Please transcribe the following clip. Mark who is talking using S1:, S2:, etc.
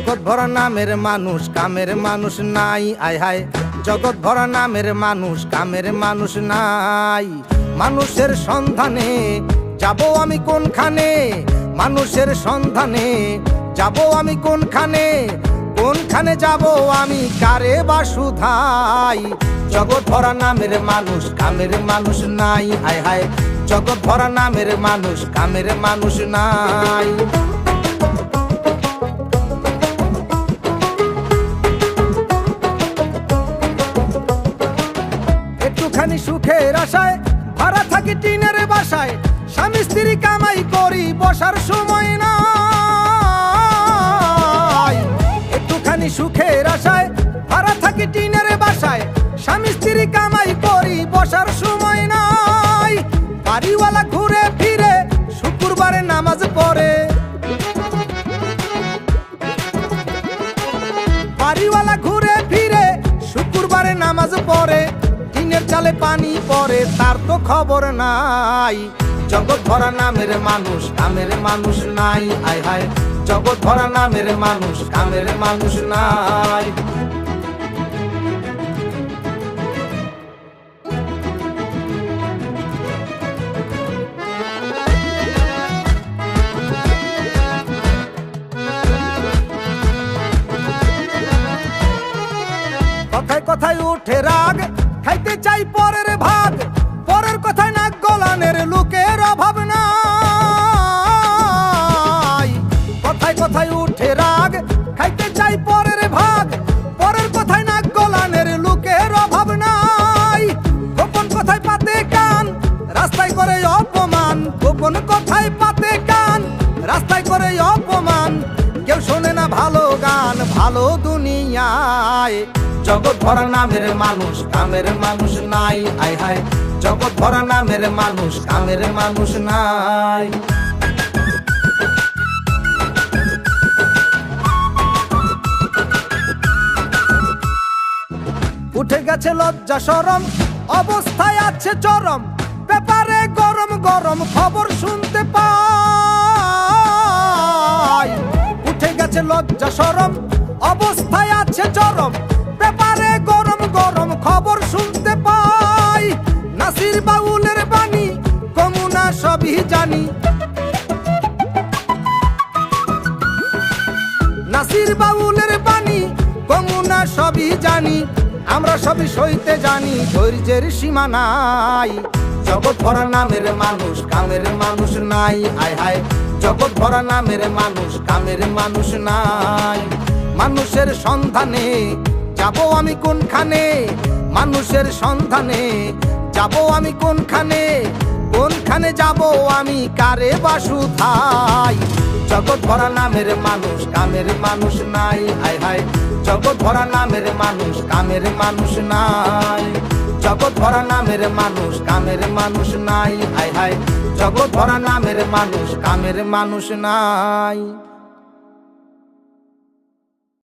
S1: জগৎ ভরা নামের মানুষ কামের মানুষ নাই, আয় হায় জগৎ ভরা নামের মানুষ কামের মানুষ নাই। মানুষের সন্ধানে যাব আমি কোনখানে, মানুষের সন্ধানে যাব আমি কোনখানে, কোনখানে যাব আমি কারে বা শুধাই। জগৎ ভরা নামের মানুষ কামের মানুষ নাই, আয় হায় জগৎ ভরা নামের মানুষ কামের মানুষ নাই। একটুখানি সুখের আশায় ভাড়া থাকি টিনের বাসায়, স্বামী স্ত্রী কামাই করি বসার সময় নাই। একটুখানি সুখের আশায় ভাড়া থাকি টিনের বাসায়, স্বামী স্ত্রী কামাই করি বসার সময় নাই। বাড়িওয়ালা ঘুরে ফিরে শুক্রবারে নামাজ পড়ে, বাড়িওয়ালা ঘুরে ফিরে শুক্রবারে নামাজ পড়ে, টিনের চালে পানি পড়ে তার তো খবর নাই। জগৎ ভরা নামের মানুষ কামের মানুষ নাই, আয় হায় জগৎ ভরা নামের মানুষ কামের মানুষ নাই। কথায় কথায় উঠে রাগ, খাইতে চাই পরের ভাগ, পরের কথায় নাক গলানের লোকের অভাব নাই। কথায় কথায় উঠে রাগ, খাইতে চাই পরের ভাগ, পরের কথায় নাক গলানের লোকের অভাব নাই। গোপন কথায় পাতে কান, রাস্তায় করে অপমান, গোপন কথায় পাতে কান, রাস্তায় করে অপমান। কেউ শোনে না ভালো গান ভালো দুনিয়ায়। জগৎ ভরা নামের মানুষ কামের মানুষ নাই, আয় হায় জগৎ ভরা নামের মানুষ কামের মানুষ নাই। উঠে গেছে লজ্জা শরম, অবস্থায় আছে চরম, পেপারে গরম গরম খবর শুনতে পাই। উঠে গেছে লজ্জা শরম, অবস্থায় আছে চরম, পেপারে গরম গরম খবর শুনতে পাই। নাসির বাউলের বাণী কমুনা সবই জানি, নাসির বাউলের বাণী কমুনা সবই জানি, আমরা সবই সইতে জানি ধৈর্যের সীমা নাই। জগৎ ভরা নামের মানুষ কামের মানুষ নাই, আয় হায় জগৎ ভরা নামের মানুষ কামের মানুষ নাই। মানুষের সন্ধানে যাব আমি কোনখানে, মানুষের সন্ধানে যাব আমি কোনখানে, কোনখানে যাব আমি কারে বা শুধাই। জগৎ ভরা নামের মানুষ কামের মানুষ নাই, আয় হায় জগৎ ভরা নামের মানুষ কামের মানুষ নাই। জগৎ ভরা নামের মানুষ কামের মানুষ নাই, আয় হায় জগৎ ভরা নামের মানুষ কামের মানুষ নাই।